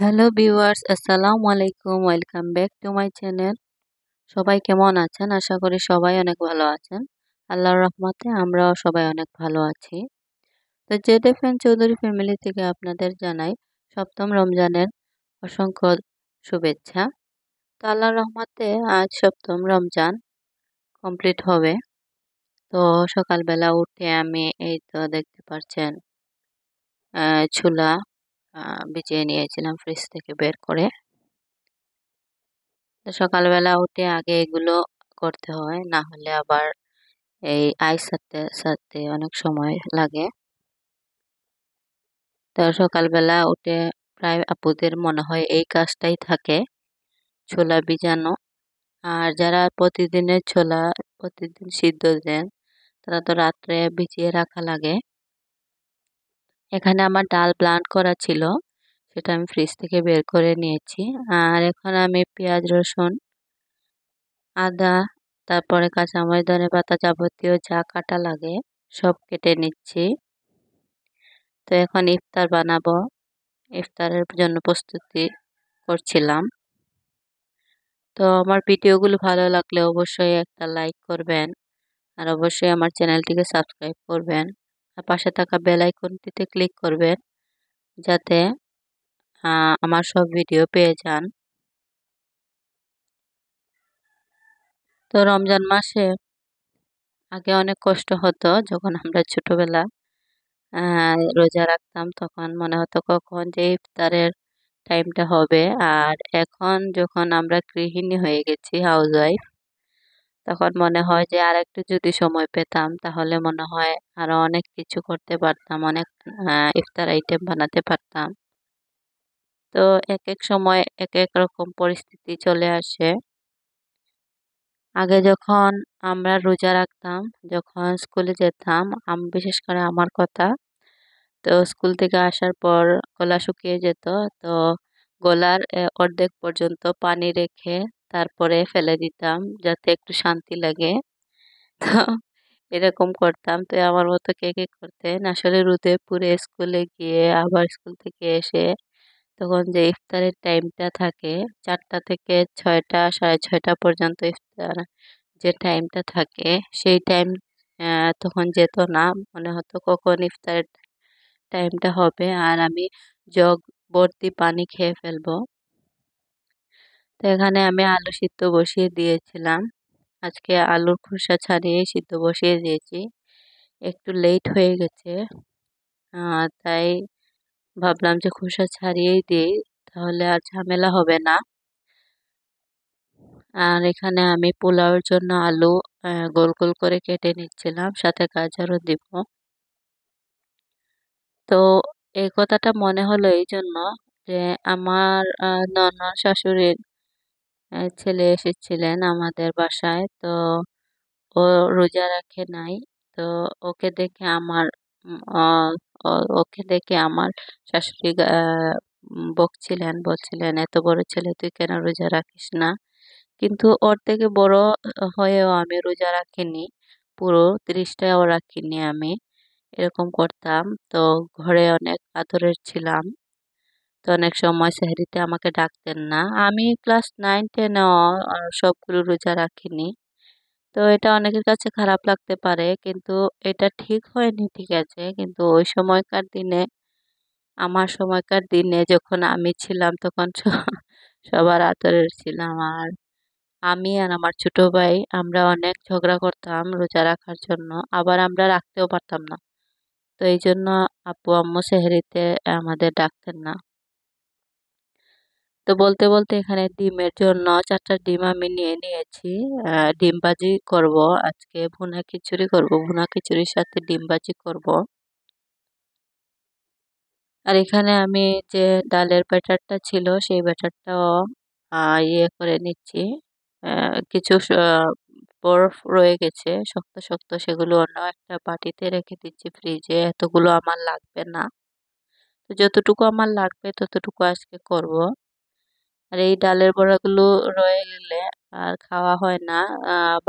Hello viewers, আসসালামু আলাইকুম। Welcome back to my channel. সবাই কেমন আছেন? আশা করি সবাই অনেক ভালো আছেন। আল্লাহর রহমতে আমরাও সবাই অনেক ভালো আছি। তো Z F N Chowdhury family থেকে আপনাদের জানাই সপ্তম রমজানের অসংখ্য শুভেচ্ছা। তো আল্লাহর রহমতে আজ সপ্তম রমজান কমপ্লিট হবে। তো সকালবেলা উঠে আমি এই তো দেখতে পাচ্ছেন ছোলা ভিজিয়ে নিয়েছিলাম ফ্রিজ থেকে বের করে। তো সকালবেলা উঠে আগে এগুলো করতে হয়, না হলে আবার এই আইস সারতে সারতে অনেক সময় লাগে। তো সকালবেলা উঠে প্রায় আপুদের মনে হয় এই কাজটাই থাকে, ছোলা ভিজানো। আর যারা প্রতিদিনের ছোলা প্রতিদিন সিদ্ধ দেন তারা তো রাত্রে ভিজিয়ে রাখা লাগে। এখানে আমার ডাল ব্লান্ড করা ছিল, সেটা আমি ফ্রিজ থেকে বের করে নিয়েছি। আর এখন আমি পেঁয়াজ রসুন আদা, তারপরে কাঁচামরিচ ধনেপাতা যাবতীয় যা কাটা লাগে সব কেটে নিচ্ছি। তো এখন ইফতার বানাবো, ইফতারের জন্য প্রস্তুতি করছিলাম। তো আমার ভিডিওগুলো ভালো লাগলে অবশ্যই একটা লাইক করবেন, আর অবশ্যই আমার চ্যানেলটিকে সাবস্ক্রাইব করবেন, আর পাশে থাকা বেল আইকনটিতে ক্লিক করবেন যাতে আমার সব ভিডিও পেয়ে যান। তো রমজান মাসে আগে অনেক কষ্ট হতো, যখন আমরা ছোটবেলা রোজা রাখতাম তখন মনে হতো কখন যে ইফতারের টাইমটা হবে। আর এখন যখন আমরা গৃহিণী হয়ে গেছি, হাউস ওয়াইফ, তখন মনে হয় যে আর একটু যদি সময় পেতাম তাহলে মনে হয় আরো অনেক কিছু করতে পারতাম, অনেক ইফতার আইটেম বানাতে পারতাম। তো এক এক সময় এক এক রকম পরিস্থিতি চলে আসে। আগে যখন আমরা রোজা রাখতাম, যখন স্কুলে যেতাম, বিশেষ করে আমার কথা, তো স্কুল থেকে আসার পর গলা শুকিয়ে যেত। তো গলার অর্ধেক পর্যন্ত পানি রেখে তারপরে ফেলে দিতাম যাতে একটু শান্তি লাগে। তো এরকম করতাম। তো আমার মতো কে কে করতেন? আসলে রোদে পুড়ে স্কুলে গিয়ে আবার স্কুল থেকে এসে তখন যে ইফতারের টাইমটা থাকে, 4টা থেকে 6টা 6:30 পর্যন্ত ইফতার যে টাইমটা থাকে, সেই টাইম তখন যেত না। মনে হতো কখন ইফতারের টাইমটা হবে আর আমি জগ ভর্তি পানি খেয়ে ফেলবো। তো এখানে আমি আলু সিদ্ধ বসিয়ে দিয়েছিলাম। আজকে আলুর খোসা ছাড়িয়ে সিদ্ধ বসিয়ে দিয়েছি। একটু লেট হয়ে গেছে, তাই ভাবলাম যে খোসা ছাড়িয়েই দিই, তাহলে আর ঝামেলা হবে না। আর এখানে আমি পোলাওর জন্য আলু গোল গোল করে কেটে নিচ্ছিলাম, সাথে গাজরও দিব। তো এই কথাটা মনে হলো এই জন্য যে আমার ননদ শাশুড়ির ছেলে এসেছিলেন আমাদের বাসায়। তো ও রোজা রাখে নাই। তো ওকে দেখে আমার ওকে দেখে আমার শাশুড়ি বকছিলেন, বলছিলেন এত বড় ছেলে তুই কেন রোজা রাখিস না। কিন্তু ওর থেকে বড় হয়েও আমি রোজা রাখিনি, পুরো 30টাও রাখিনি আমি। এরকম করতাম। তো ঘরে অনেক আদরের ছিলাম। তো অনেক সময় সেহরিতে আমাকে ডাকতেন না। আমি ক্লাস 9-10-এও সবগুলো রোজা রাখিনি। তো এটা অনেকের কাছে খারাপ লাগতে পারে, কিন্তু এটা ঠিক হয়নি, ঠিক আছে। কিন্তু ওই সময়কার দিনে, আমার সময়কার দিনে যখন আমি ছিলাম তখন সবার আদরের ছিলাম। আর আমি আর আমার ছোট ভাই আমরা অনেক ঝগড়া করতাম রোজা রাখার জন্য, আবার আমরা রাখতেও পারতাম না। তো এই জন্য আব্বু আম্মু সেহরিতে আমাদের ডাকতেন না। তো বলতে বলতে এখানে ডিমের জন্য 4টা ডিম আমি নিয়ে নিয়েছি। ডিম ভাজি করব আজকে, ভুনা খিচুড়ি করব, ভুনা খিচুড়ির সাথে ডিম ভাজি করব। আর এখানে আমি যে ডালের ব্যাটারটা ছিল সেই ব্যাটারটাও ইয়ে করে নিচ্ছি। কিছু বরফ রয়ে গেছে শক্ত শক্ত, সেগুলো অন্য একটা বাটিতে রেখে দিচ্ছি ফ্রিজে। এতগুলো আমার লাগবে না, তো যতটুকু আমার লাগবে ততটুকু আজকে করব। আর এই ডালের বড়াগুলো রয়ে গেলে আর খাওয়া হয় না।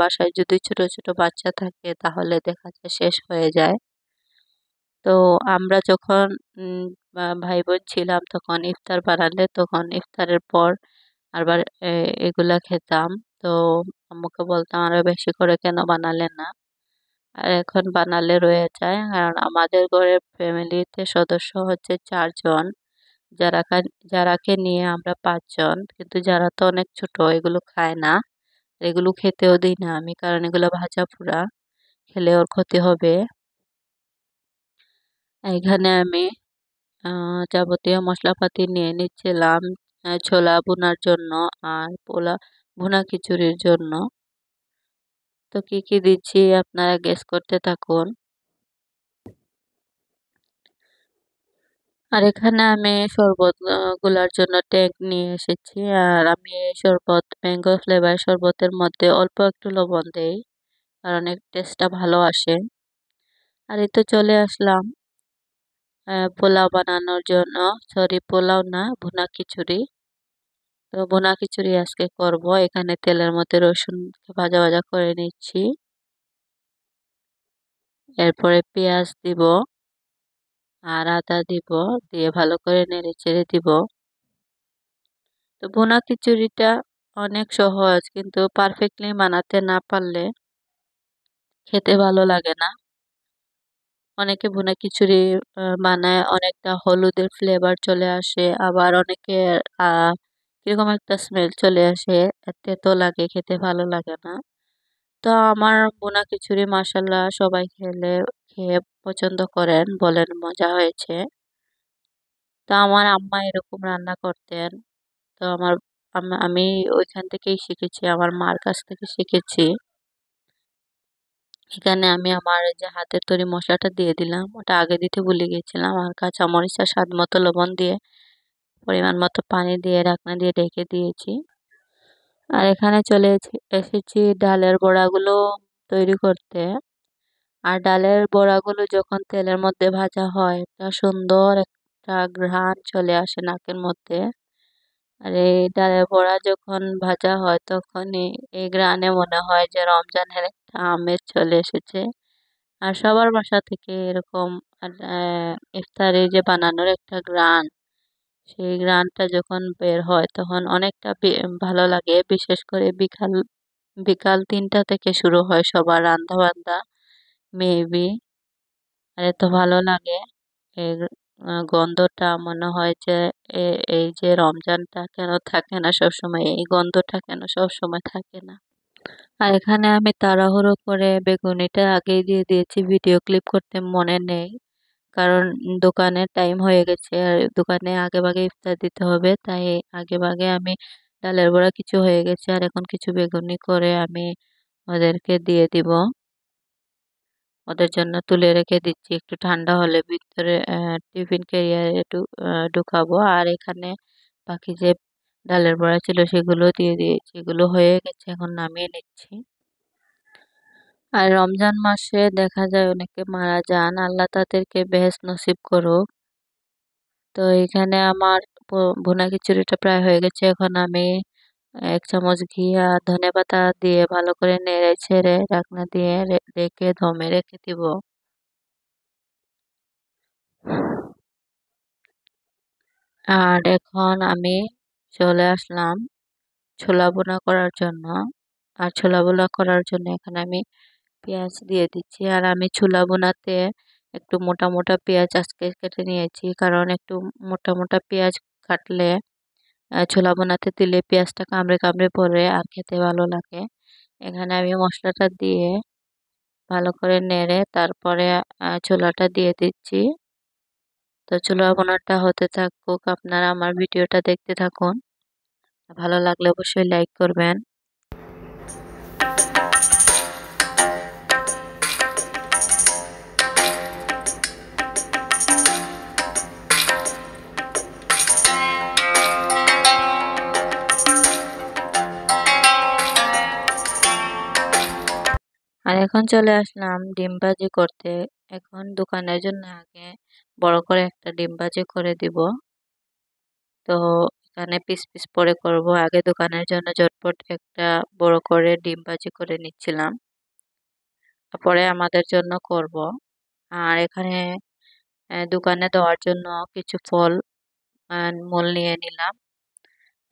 বাসায় যদি ছোট ছোট বাচ্চা থাকে তাহলে দেখা যায় শেষ হয়ে যায়। তো আমরা যখন ভাই বোন ছিলাম তখন ইফতার বানালে তখন ইফতারের পর আবার এগুলা খেতাম। তো আম্মুকে বলতাম আরো বেশি করে কেন বানালে না। আর এখন বানালে রয়ে যায়, কারণ আমাদের ঘরের ফ্যামিলিতে সদস্য হচ্ছে 4 জন। যারাকে নিয়ে আমরা 5 জন, কিন্তু যারা তো অনেক ছোট, এগুলো খায় না। এগুলো খেতেও দিই না আমি, কারণ এগুলো ভাজা পোড়া, খেলে ওর ক্ষতি হবে। এখানে আমি যাবতীয় মশলাপাতি নিয়ে নিচ্ছিলাম ছোলা ভুনার জন্য আর ভুনা খিচুড়ির জন্য। তো কি কি দিচ্ছি আপনারা গেস করতে থাকুন। আর এখানে আমি শরবত গুলার জন্য ট্যাঙ্ক নিয়ে এসেছি। আর আমি এই শরবত ম্যাঙ্গো ফ্লেভার শরবতের মধ্যে অল্প একটু লবণ দেই, কারণ এর টেস্টটা ভালো আসে। আর এই তো চলে আসলাম পোলাও বানানোর জন্য। সরি, পোলাও না, ভুনা খিচুড়ি। তো ভুনা খিচুড়ি আজকে করব। এখানে তেলের মধ্যে রসুন ভাজা ভাজা করে নিচ্ছি, এরপরে পেঁয়াজ দিব আর আদা দিব, দিয়ে ভালো করে নেড়ে চেড়ে দিব। তো ভুনা খিচুড়িটা অনেক সহজ, কিন্তু পারফেক্টলি বানাতে না পারলে খেতে ভালো লাগে না। অনেকে ভুনা খিচুড়ি বানায়, অনেকটা হলুদের ফ্লেভার চলে আসে, আবার অনেকে কিরকম একটা স্মেল চলে আসে, তেতো লাগে, খেতে ভালো লাগে না। তো আমার ভুনা খিচুড়ি মাশাল্লাহ সবাই খেয়ে পছন্দ করেন, বলেন মজা হয়েছে। তো আমার আম্মা এরকম রান্না করতেন। তো আমি ওইখান থেকেই শিখেছি, আমার মার কাছ থেকে শিখেছি। এখানে আমি আমার এই যে হাতের তৈরি মশলাটা দিয়ে দিলাম, ওটা আগে দিতে ভুলে গিয়েছিলাম। আর কাঁচামরিচ আর স্বাদ মতো লবণ দিয়ে পরিমাণ মতো পানি দিয়ে ঢাকনা দিয়ে ঢেকে দিয়েছি। আর এখানে এসেছি ডালের বড়াগুলো তৈরি করতে। আর ডালের বড়াগুলো যখন তেলের মধ্যে ভাজা হয়, একটা সুন্দর একটা ঘ্রাণ চলে আসে নাকের মধ্যে। আর এই ডালের বড়া যখন ভাজা হয় তখনই এই ঘ্রাণে মনে হয় যে রমজানের একটা আমেজ চলে এসেছে। আর সবার বাসা থেকে এরকম ইফতারে যে বানানোর একটা ঘ্রাণ, সেই ঘ্রাণটা যখন বের হয় তখন অনেকটা ভালো লাগে। বিশেষ করে বিকাল বিকাল 3টা থেকে শুরু হয় সবার রান্না বান্না মেবি। আর এত ভালো লাগে এর গন্ধটা, মনে হয় যে এই যে রমজানটা কেন থাকে না সবসময়, এই গন্ধটা কেন সবসময় থাকে না। আর এখানে আমি তাড়াহুড়ো করে বেগুনিটা আগেই দিয়ে দিয়েছি, ভিডিও ক্লিপ করতে মনে নেই, কারণ দোকানের টাইম হয়ে গেছে আর দোকানে আগে ভাগে ইফতার দিতে হবে, তাই আগে ভাগে আমি ডালের বড়া কিছু হয়ে গেছে আর এখন কিছু বেগুনি করে আমি ওদেরকে দিয়ে দিব। ওদের জন্য তুলে রেখে দিচ্ছি, একটু ঠান্ডা হলে ভিতরে টিফিন ক্যারিয়ারে ঢুকাবো। আর এখানে বাকি যে ডালের বড়া ছিল সেগুলো দিয়ে দিয়েছি, এগুলো হয়ে গেছে, এখন নামিয়ে নিচ্ছি। আর রমজান মাসে দেখা যায় অনেকে মারা যান, আল্লাহ তাদেরকে বেহেশত নসিব করুক। তো এখানে আমার ভুনা খিচুড়িটা প্রায় হয়ে গেছে, এখন আমি 1 চামচ ঘি আর ধনেপাতা দিয়ে ভালো করে নেড়ে ছেড়ে ঢাকনা দিয়ে রেখে দমে রেখে দিব। আর এখন আমি চলে আসলাম ছোলা ভুনা করার জন্য। আর ছোলা ভুনা করার জন্য এখানে আমি পেঁয়াজ দিয়ে দিচ্ছি। আর আমি ছোলা ভুনাতে একটু মোটা মোটা পেঁয়াজ আজকে কেটে নিয়েছি, কারণ একটু মোটা মোটা পেঁয়াজ কাটলে ছোলা ভুনাতে দিলে পেঁয়াজটা কামড়ে কামড়ে পড়ে আর খেতে ভালো লাগে। এখানে আমি মশলাটা দিয়ে ভালো করে নেড়ে তারপরে ছোলাটা দিয়ে দিচ্ছি। তো ছোলা ভুনাটা হতে থাকুক, আপনারা আমার ভিডিওটা দেখতে থাকুন। ভালো লাগলে অবশ্যই লাইক করবেন। আর এখন চলে আসলাম ডিম ভাজি করতে। এখন দোকানের জন্য আগে বড় করে একটা ডিম ভাজি করে দিব। তো এখানে পিস পিস করে করব, আগে দোকানের জন্য ঝটপট একটা বড় করে ডিম ভাজি করে নিচ্ছিলাম, তারপরে আমাদের জন্য করব। আর এখানে দোকানে দেওয়ার জন্য কিছু ফল মূল নিয়ে নিলাম।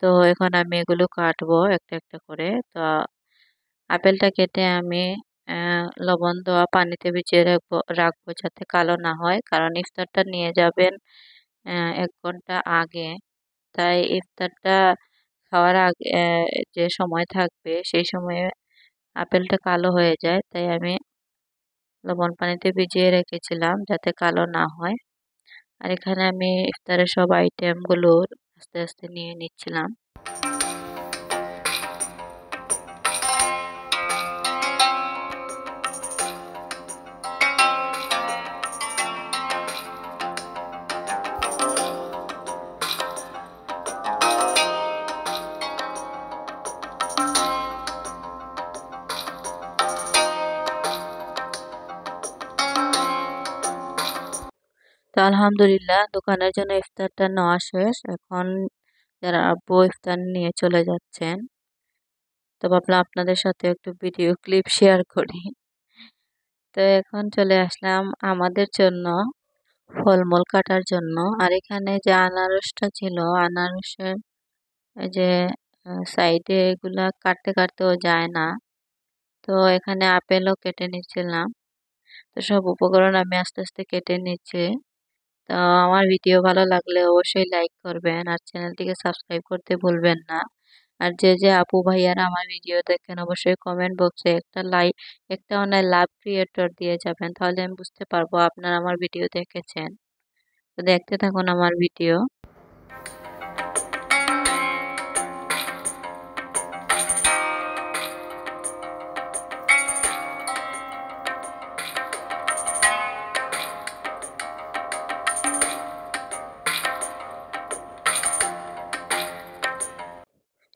তো এখন আমি এগুলো কাটবো একটা একটা করে। তো আপেলটা কেটে আমি লবণ দেওয়া পানিতে ভিজিয়ে রাখবো যাতে কালো না হয়, কারণ ইফতারটা নিয়ে যাবেন 1 ঘন্টা আগে। তাই ইফতারটা খাওয়ার আগে যে সময় থাকবে সেই সময়ে আপেলটা কালো হয়ে যায়, তাই আমি লবণ পানিতে ভিজিয়ে রেখেছিলাম যাতে কালো না হয়। আর এখানে আমি ইফতারের সব আইটেমগুলো আস্তে আস্তে নিয়ে নিচ্ছিলাম। তো আলহামদুলিল্লাহ দোকানের জন্য ইফতারটা নেওয়া শেষ। এখন যারা আব্বু ইফতার নিয়ে চলে যাচ্ছেন, তো ভাবলাম আপনাদের সাথে একটু ভিডিও ক্লিপ শেয়ার করি। তো এখন চলে আসলাম আমাদের জন্য ফলমূল কাটার জন্য। আর এখানে যে আনারসটা ছিল, আনারসের এই যে সাইডে এগুলা কাটতে কাটতেও যায় না, তো এখানে আপেলও কেটে নিচ্ছিলাম। তো সব উপকরণ আমি আস্তে আস্তে কেটে নিচ্ছি। তো আমার ভিডিও ভালো লাগলে অবশ্যই লাইক করবেন আর চ্যানেলটিকে সাবস্ক্রাইব করতে ভুলবেন না। আর যে যে আপু ভাইয়ারা আমার ভিডিও দেখেন অবশ্যই কমেন্ট বক্সে একটা লাইক, একটা অনলাইন লাভ ক্রিয়েটর দিয়ে যাবেন, তাহলে আমি বুঝতে পারবো আপনারা আমার ভিডিও দেখেছেন। তো দেখতে থাকুন আমার ভিডিও।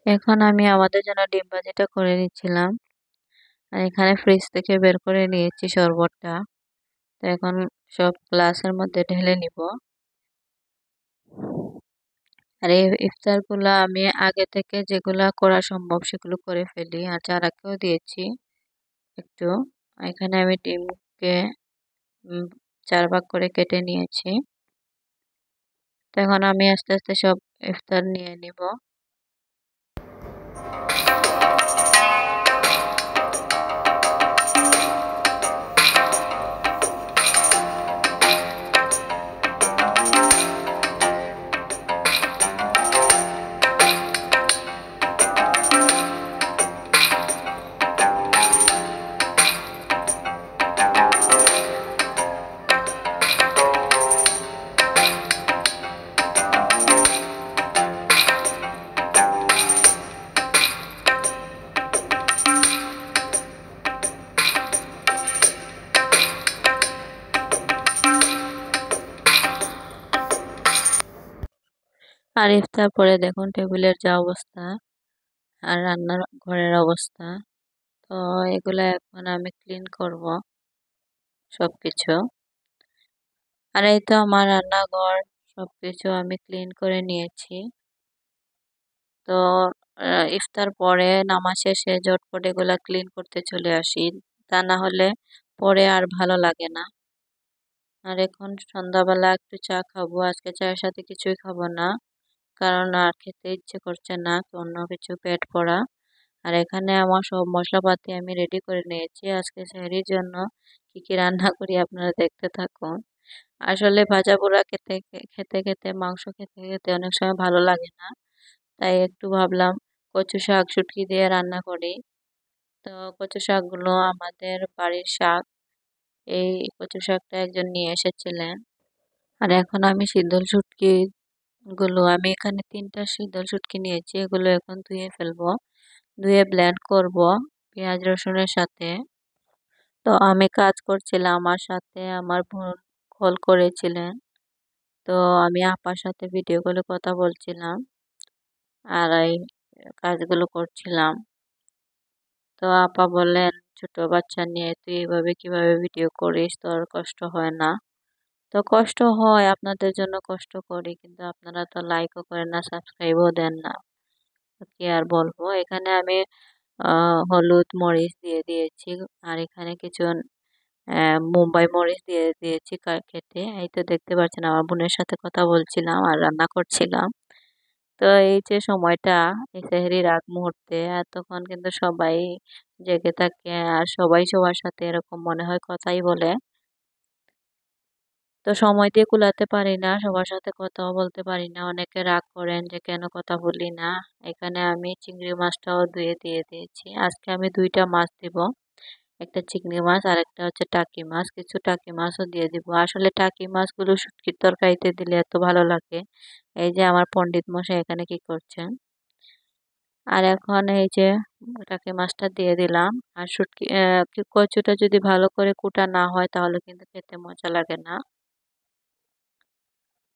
এখন আমি আমাদের জন্য ডিম ভাজিটা করে নিচ্ছিলাম। আর এখানে ফ্রিজ থেকে বের করে নিয়েছি শরবতটা। তো এখন সব গ্লাসের মধ্যে ঢেলে নিব। আর এই ইফতারগুলা আমি আগে থেকে যেগুলা করা সম্ভব সেগুলো করে ফেলি, আর যারাকেও দিয়েছি একটু। এখানে আমি ডিমকে 4 ভাগ করে কেটে নিয়েছি। তো এখন আমি আস্তে আস্তে সব ইফতার নিয়ে নিব। আর ইফতার পরে দেখুন টেবিলের যা অবস্থা আর রান্নার ঘরের অবস্থা। তো এগুলা এখন আমি ক্লিন করব সবকিছু। আর এই তো আমার রান্নাঘর সবকিছু আমি ক্লিন করে নিয়েছি। তো ইফতার পরে নামাজ শেষে ঝটপট এগুলা ক্লিন করতে চলে আসি, তা না হলে পরে আর ভালো লাগে না। আর এখন সন্ধ্যাবেলা একটু চা খাবো, আজকে চায়ের সাথে কিছুই খাবো না, কারণ আর খেতে ইচ্ছে করছে না অন্য কিছু পেট ভরা। আর এখানে আমার সব মশলাপাতি আমি রেডি করে নিয়েছি। আজকে সেহরির জন্য কি কি রান্না করি আপনারা দেখতে থাকুন। আসলে ভাজা পোড়া খেতে খেতে খেতে মাংস খেতে খেতে অনেক সময় ভালো লাগে না, তাই একটু ভাবলাম কচু শাক শুটকি দিয়ে রান্না করি। তো কচু শাকগুলো আমাদের বাড়ির শাক। এই কচু শাকটা একজন নিয়ে এসেছিলেন। আর এখন আমি শীতল শুটকি গুলো, আমি এখানে 3টা শীতল শুটকি নিয়েছি, এগুলো এখন ধুয়ে ফেলবো। ধুয়ে ব্লেন্ড করব পেঁয়াজ রসুনের সাথে। তো আমি কাজ করছিলাম, আমার সাথে আমার বোন কল করেছিলেন। তো আমি আপার সাথে ভিডিও কলে কথা বলছিলাম আর এই কাজগুলো করছিলাম। তো আপা বললেন, ছোট বাচ্চা নিয়ে তুই এভাবে কিভাবে ভিডিও করিস, তোর কষ্ট হয় না? তো কষ্ট হয়, আপনাদের জন্য কষ্ট করি, কিন্তু আপনারা তো লাইকও করেন না, সাবস্ক্রাইবও দেন না। তো কি আর বলবো। এখানে আমি হলুদ মরিচ দিয়ে দিয়েছি। আর এখানে কিছু মুম্বাই মরিচ দিয়ে দিয়েছি কেটে। এই তো দেখতে পাচ্ছেন আমার বোনের সাথে কথা বলছিলাম আর রান্না করছিলাম। তো এই যে সময়টা, এই সেহরির আগ মুহূর্তে, আর তখন কিন্তু সবাই জেগে থাকে আর সবাই সবার সাথে এরকম মনে হয় কথাই বলে। তো সময় দিয়ে কুলাতে পারি না, সবার সাথে কথাও বলতে পারি না। অনেকে রাগ করেন যে কেন কথা বলি না। এখানে আমি চিংড়ি মাছটাও ধুয়ে দিয়ে দিয়েছি। আজকে আমি 2টা মাছ দিব, একটা চিংড়ি মাছ আর একটা হচ্ছে টাকি মাছ। কিছু টাকি মাছও দিয়ে দিব। আসলে টাকি মাছগুলো শুটকির তরকারিতে দিলে এত ভালো লাগে। এই যে আমার পণ্ডিত মশাই এখানে কি করছেন। আর এখন এই যে টাকি মাছটা দিয়ে দিলাম। আর শুটকি কচুটা যদি ভালো করে কুটা না হয় তাহলে কিন্তু খেতে মজা লাগে না।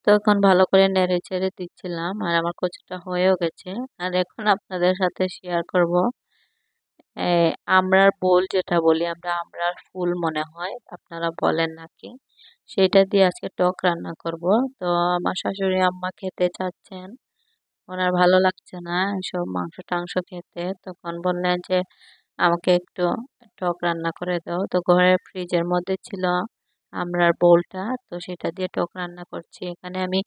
তখন ভালো করে নেড়ে চেড়ে দিচ্ছিলাম আর আমার কচুটা হয়েও গেছে। আর এখন আপনাদের সাথে শেয়ার করব আমড়ার বোল, যেটা বলি আমরা আমড়ার ফুল মনে হয় আপনারা বলেন নাকি, সেটা দিয়ে আজকে টক রান্না করব। তো আমার শাশুড়ি আম্মা খেতে চাচ্ছেন, ওনার ভালো লাগছে না এসব মাংস টাংস খেতে। তখন বললেন যে আমাকে একটু টক রান্না করে দাও। তো ঘরের ফ্রিজের মধ্যে ছিল আমড়ার বোলটা, তো সেটা দিয়ে টক রান্না করছি। এখানে আমি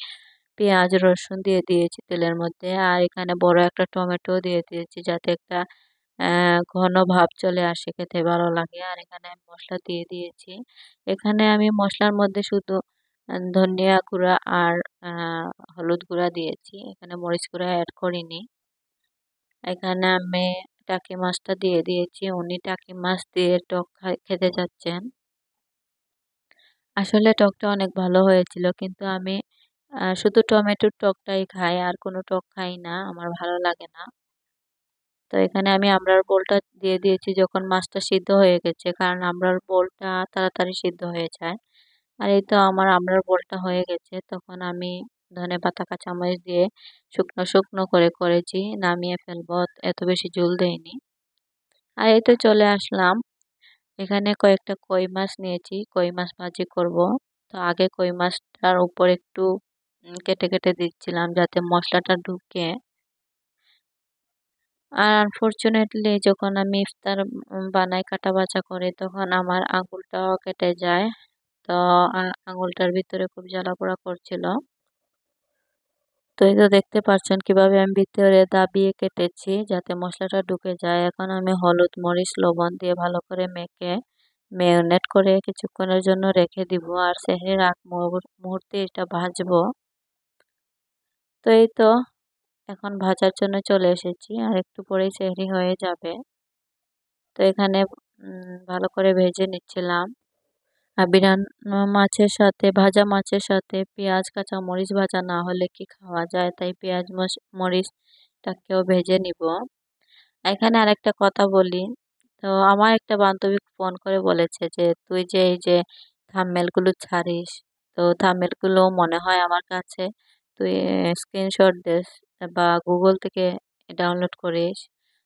পেঁয়াজ রসুন দিয়ে দিয়েছি তেলের মধ্যে, আর এখানে বড় একটা টমেটো দিয়ে দিয়েছি যাতে একটা ঘন ভাব চলে আসে, খেতে ভালো লাগে। আর এখানে আমি মশলা দিয়ে দিয়েছি। এখানে আমি মশলার মধ্যে শুধু ধনিয়া গুঁড়া আর আহ, হলুদ গুঁড়া দিয়েছি, এখানে মরিচ গুঁড়া অ্যাড করিনি। এখানে আমি টাকি মাছটা দিয়ে দিয়েছি, উনি টাকি মাছ দিয়ে টক খেতে চাচ্ছেন। আসলে টকটা অনেক ভালো হয়েছিল, কিন্তু আমি শুধু টমেটোর টকটাই খাই, আর কোনো টক খাই না, আমার ভালো লাগে না। তো এখানে আমি আমড়ার বোলটা দিয়ে দিয়েছি যখন মাছটা সিদ্ধ হয়ে গেছে, কারণ আমড়ার বোলটা তাড়াতাড়ি সিদ্ধ হয়ে যায়। আর এই তো আমার আমড়ার বোলটা হয়ে গেছে। তখন আমি ধনেপাতা কাঁচামরিচ দিয়ে শুকনো শুকনো করে করেছি, নামিয়ে ফেলবো, এত বেশি ঝোল দেয়নি। আর এই তো চলে আসলাম। এখানে কয়েকটা কই মাছ নিয়েছি, কই মাছ ভাজি করব। তো আগে কই মাছটার উপর একটু কেটে কেটে দিচ্ছিলাম যাতে মশলাটা ঢুকে। আর আনফরচুনেটলি যখন আমি ইফতার বানাই কাটা বাছা করে, তখন আমার আঙুলটাও কেটে যায়। তো আঙুলটার ভিতরে খুব জ্বালা পোড়া করছিল। তো এই তো দেখতে পাচ্ছেন কিভাবে আমি ভিতরে দাবিয়ে কেটেছি যাতে মশলাটা ঢুকে যায়। এখন আমি হলুদ মরিচ লবণ দিয়ে ভালো করে মেখে ম্যারিনেট করে কিছুক্ষণের জন্য রেখে দিব, আর সেহরির আগ মুহূর্তে এটা ভাজবো। তো এই তো এখন ভাজার জন্য চলে এসেছি, আর একটু পরেই সেহরি হয়ে যাবে। তো এখানে ভালো করে ভেজে নিচ্ছিলাম। আর মাছের সাথে, ভাজা মাছের সাথে পেঁয়াজ কাঁচা মরিচ ভাজা না হলে কি খাওয়া যায়, তাই পেঁয়াজ মরিচটাকেও ভেজে নিব। এখানে আরেকটা কথা বলি। তো আমার একটা বান্ধবী ফোন করে বলেছে যে তুই যে এই যে থাম্বনেল গুলো ছাড়িস, তো থাম্বনেল গুলো মনে হয় আমার কাছে তুই স্ক্রিনশট দিস বা গুগল থেকে ডাউনলোড করিস।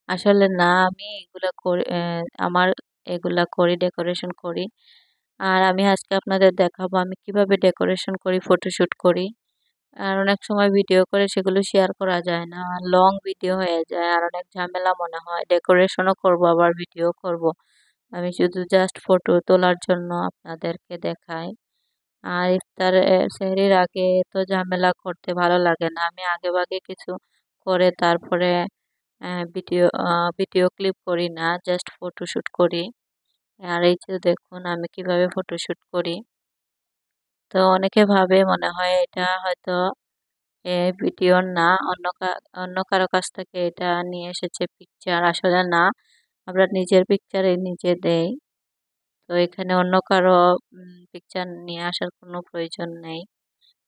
আসলে না, আমি এগুলা করি, আমার এগুলা করি, ডেকোরেশন করি। আর আমি আজকে আপনাদের দেখাবো আমি কিভাবে ডেকোরেশন করি, ফটোশুট করি। আর অনেক সময় ভিডিও করে সেগুলো শেয়ার করা যায় না, লং ভিডিও হয়ে যায় আর অনেক ঝামেলা মনে হয়। ডেকোরেশনও করব আবার ভিডিও করব, আমি শুধু জাস্ট ফটো তোলার জন্য আপনাদেরকে দেখাই। আর ইফতার সেহরির আগে তো ঝামেলা করতে ভালো লাগে না, আমি আগে ভাগে কিছু করে তারপরে ভিডিও ক্লিপ করি না, জাস্ট ফটোশুট করি। আর এই যে দেখুন আমি কিভাবে ফটোশুট করি। তো অনেকে ভাবে মনে হয় এটা হয়তো ভিডিও না, অন্য কারো কাছ থেকে এটা নিয়ে এসেছে পিকচার। আসলে না, আমরা নিজের পিকচারে নিজে দেই। তো এখানে অন্য কারো পিকচার নিয়ে আসার কোনো প্রয়োজন নেই।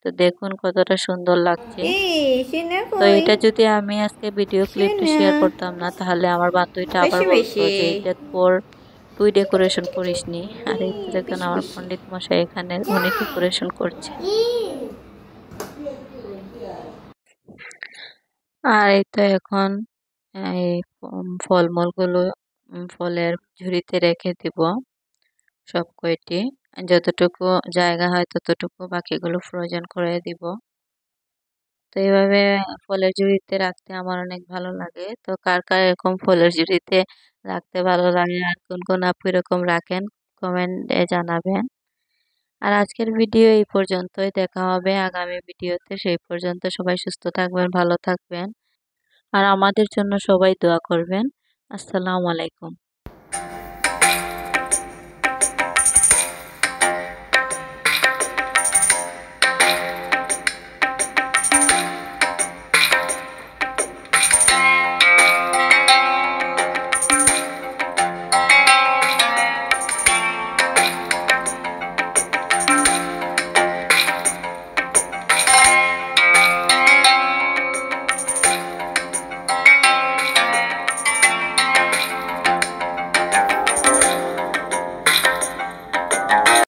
তো দেখুন কতটা সুন্দর লাগছে। এই শোনা তো কই এটা যদি আমি আজকে ভিডিও ক্লিপটা শোনা শেয়ার করতাম না, তাহলে আমার বান্ধবীটা আবার বেশি বলতো বেশি যে এটা তোর, তুই ডেকোরেশন করিসনি। আর এই তো দেখুন বেশি আমার বেশি পণ্ডিত মশাই এখানে উনি ডেকোরেশন করছে। আর এই তো এখন এই ফলমূলগুলো ফলের ঝুড়িতে রেখে দিব সব কয়টি। যতটুকু জায়গা হয় ততটুকু, বাকিগুলো ফ্রোজেন করে দিব। তো এইভাবে ফলের ঝুড়িতে রাখতে আমার অনেক ভালো লাগে। তো কার কার এরকম ফলের ঝুড়িতে রাখতে ভালো লাগে, আর কোন কোন আপু এরকম রাখেন, কমেন্টে জানাবেন। আর আজকের ভিডিও এই পর্যন্তই, দেখা হবে আগামী ভিডিওতে। সেই পর্যন্ত সবাই সুস্থ থাকবেন, ভালো থাকবেন আর আমাদের জন্য সবাই দোয়া করবেন। আসসালামু আলাইকুম।